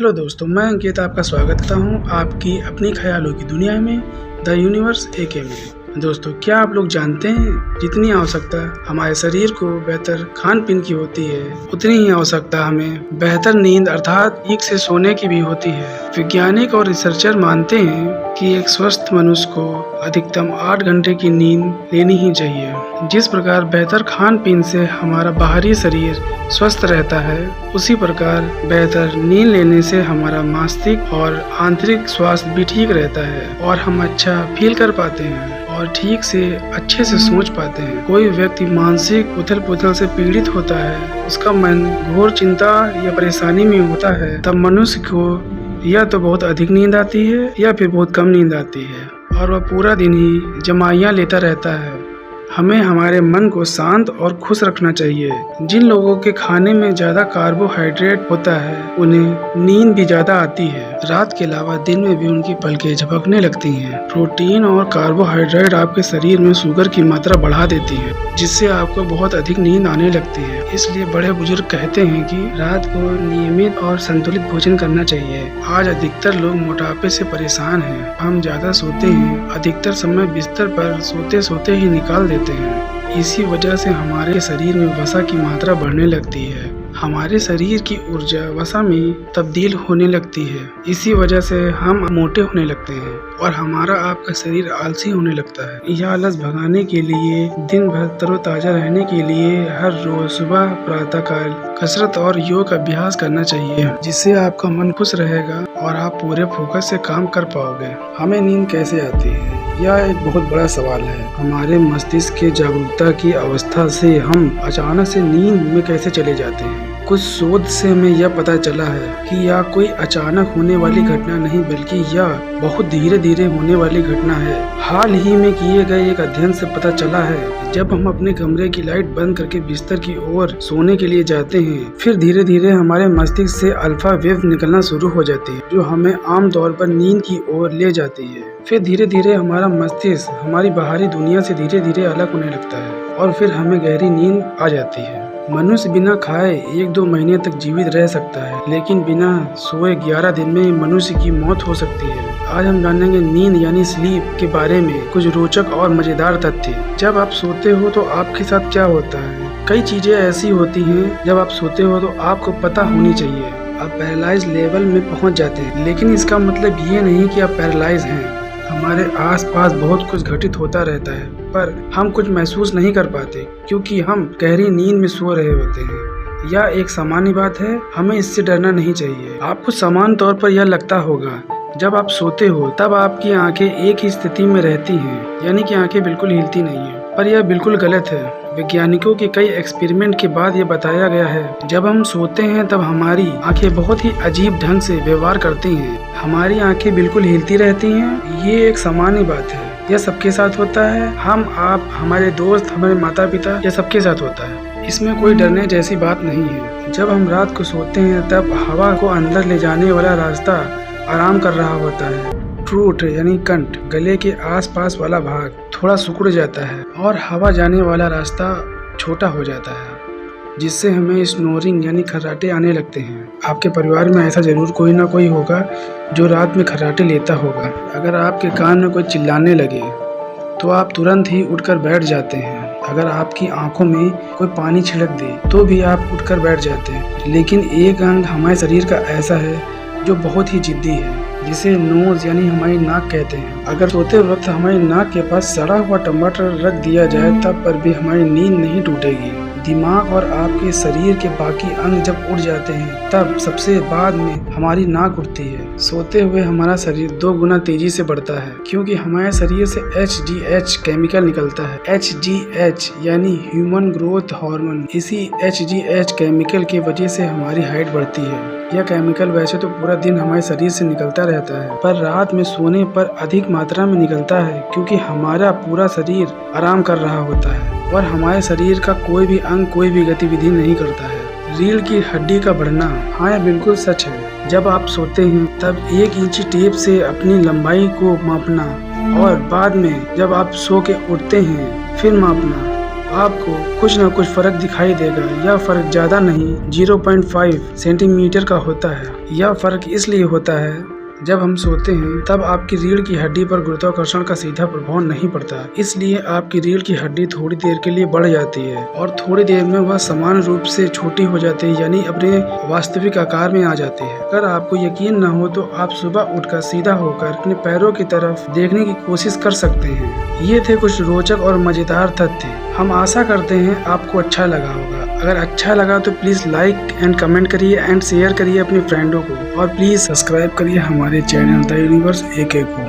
Hello दोस्तों, मैं अंकित आपका स्वागत करता हूं आपकी अपनी ख्यालों की दुनिया में द यूनिवर्स एके में। दोस्तों, क्या आप लोग जानते हैं जितनी आवश्यकता हमारे शरीर को बेहतर खान पीन की होती है, उतनी ही आवश्यकता हमें बेहतर नींद अर्थात ठीक से सोने की भी होती है। वैज्ञानिक और रिसर्चर मानते हैं कि एक स्वस्थ मनुष्य को अधिकतम 8 घंटे की नींद लेनी ही चाहिए। जिस प्रकार बेहतर खान पीन से हमारा बाहरी शरीर स्वस्थ रहता है, उसी प्रकार बेहतर नींद लेने से हमारा मानसिक और आंतरिक स्वास्थ्य भी ठीक रहता है और हम अच्छा फील कर पाते हैं और ठीक से अच्छे से सोच पाते हैं। कोई व्यक्ति मानसिक उथल पुथल से पीड़ित होता है, उसका मन घोर चिंता या परेशानी में होता है, तब मनुष्य को या तो बहुत अधिक नींद आती है या फिर बहुत कम नींद आती है और वह पूरा दिन ही जमाइयाँ लेता रहता है। हमें हमारे मन को शांत और खुश रखना चाहिए। जिन लोगों के खाने में ज्यादा कार्बोहाइड्रेट होता है, उन्हें नींद भी ज्यादा आती है। रात के अलावा दिन में भी उनकी पलकें झपकने लगती हैं। प्रोटीन और कार्बोहाइड्रेट आपके शरीर में शुगर की मात्रा बढ़ा देती है, जिससे आपको बहुत अधिक नींद आने लगती है। इसलिए बड़े बुजुर्ग कहते हैं कि रात को नियमित और संतुलित भोजन करना चाहिए। आज अधिकतर लोग मोटापे से परेशान हैं। हम ज्यादा सोते हैं, अधिकतर समय बिस्तर पर सोते सोते ही निकाल देते हैं। इसी वजह से हमारे शरीर में वसा की मात्रा बढ़ने लगती है। हमारे शरीर की ऊर्जा वसा में तब्दील होने लगती है। इसी वजह से हम मोटे होने लगते हैं और हमारा आपका शरीर आलसी होने लगता है। यह आलस भगाने के लिए, दिन भर तरोताजा रहने के लिए हर रोज सुबह प्रातःकाल कसरत और योग अभ्यास करना चाहिए, जिससे आपका मन खुश रहेगा और आप पूरे फोकस से काम कर पाओगे। हमें नींद कैसे आती है, यह एक बहुत बड़ा सवाल है। हमारे मस्तिष्क के जागरूकता की अवस्था से हम अचानक से नींद में कैसे चले जाते हैं। कुछ शोध से हमें यह पता चला है कि यह कोई अचानक होने वाली घटना नहीं, बल्कि यह बहुत धीरे धीरे होने वाली घटना है। हाल ही में किए गए एक अध्ययन से पता चला है, जब हम अपने कमरे की लाइट बंद करके बिस्तर की ओर सोने के लिए जाते हैं, फिर धीरे धीरे हमारे मस्तिष्क से अल्फा वेव निकलना शुरू हो जाती है, जो हमें आमतौर पर नींद की ओर ले जाती है। फिर धीरे धीरे हमारा मस्तिष्क हमारी बाहरी दुनिया से धीरे धीरे अलग होने लगता है और फिर हमें गहरी नींद आ जाती है। मनुष्य बिना खाए 1-2 महीने तक जीवित रह सकता है, लेकिन बिना सोए 11 दिन में मनुष्य की मौत हो सकती है। आज हम जानेंगे नींद यानी स्लीप के बारे में कुछ रोचक और मजेदार तथ्य। जब आप सोते हो तो आपके साथ क्या होता है? कई चीजें ऐसी होती हैं, जब आप सोते हो तो आपको पता होनी चाहिए। आप पैरालाइज लेवल में पहुंच जाते हैं, लेकिन इसका मतलब ये नहीं कि आप पैरालाइज हैं। हमारे आसपास बहुत कुछ घटित होता रहता है, पर हम कुछ महसूस नहीं कर पाते क्योंकि हम गहरी नींद में सो रहे होते हैं। यह एक सामान्य बात है, हमें इससे डरना नहीं चाहिए। आपको समान तौर पर यह लगता होगा, जब आप सोते हो तब आपकी आंखें एक ही स्थिति में रहती हैं, यानी कि आंखें बिल्कुल हिलती नहीं है, पर यह बिल्कुल गलत है। वैज्ञानिकों के कई एक्सपेरिमेंट के बाद यह बताया गया है, जब हम सोते हैं तब हमारी आंखें बहुत ही अजीब ढंग से व्यवहार करती हैं। हमारी आंखें बिल्कुल हिलती रहती हैं। ये एक सामान्य बात है, यह सबके साथ होता है। हम, आप, हमारे दोस्त, हमारे माता पिता, यह सबके साथ होता है। इसमें कोई डरने जैसी बात नहीं है। जब हम रात को सोते हैं तब हवा को अंदर ले जाने वाला रास्ता आराम कर रहा होता है। ट्रूथ यानी कंठ, गले के आसपास वाला भाग थोड़ा सिकुड़ जाता है और हवा जाने वाला रास्ता छोटा हो जाता है, जिससे हमें स्नोरिंग यानी खर्राटे आने लगते हैं। आपके परिवार में ऐसा जरूर कोई ना कोई होगा जो रात में खर्राटे लेता होगा। अगर आपके कान में कोई चिल्लाने लगे तो आप तुरंत ही उठकर बैठ जाते हैं। अगर आपकी आंखों में कोई पानी छिड़क दे तो भी आप उठकर बैठ जाते हैं। लेकिन एक अंग हमारे शरीर का ऐसा है जो बहुत ही जिद्दी है, जिसे नोज यानी हमारी नाक कहते हैं। अगर सोते वक्त हमारी नाक के पास सड़ा हुआ टमाटर रख दिया जाए तब पर भी हमारी नींद नहीं टूटेगी। दिमाग और आपके शरीर के बाकी अंग जब उठ जाते हैं तब सबसे बाद में हमारी नाक उठती है। सोते हुए हमारा शरीर 2 गुना तेजी से बढ़ता है, क्योंकि हमारे शरीर से HGH केमिकल निकलता है। HGH यानी ह्यूमन ग्रोथ हार्मोन। इसी HGH केमिकल की वजह से हमारी हाइट बढ़ती है। यह केमिकल वैसे तो पूरा दिन हमारे शरीर से निकलता रहता है, पर रात में सोने पर अधिक मात्रा में निकलता है, क्योंकि हमारा पूरा शरीर आराम कर रहा होता है और हमारे शरीर का कोई भी अंग कोई भी गतिविधि नहीं करता है। रीढ़ की हड्डी का बढ़ना, हाँ यह बिल्कुल सच है। जब आप सोते हैं तब 1 इंची टेप से अपनी लंबाई को मापना और बाद में जब आप सो के उठते हैं फिर मापना, आपको कुछ न कुछ फर्क दिखाई देगा। यह फर्क ज्यादा नहीं 0.5 सेंटीमीटर का होता है। यह फर्क इसलिए होता है जब हम सोते हैं तब आपकी रीढ़ की हड्डी पर गुरुत्वाकर्षण का सीधा प्रभाव नहीं पड़ता, इसलिए आपकी रीढ़ की हड्डी थोड़ी देर के लिए बढ़ जाती है और थोड़ी देर में वह समान रूप से छोटी हो जाती है, यानी अपने वास्तविक आकार में आ जाती है। अगर आपको यकीन न हो तो आप सुबह उठकर सीधा होकर अपने पैरों की तरफ देखने की कोशिश कर सकते हैं। ये थे कुछ रोचक और मजेदार तथ्य। हम आशा करते हैं आपको अच्छा लगा होगा। अगर अच्छा लगा तो प्लीज़ लाइक एंड कमेंट करिए एंड शेयर करिए अपने फ्रेंडों को, और प्लीज़ सब्सक्राइब करिए हमारे चैनल द यूनिवर्स AK को।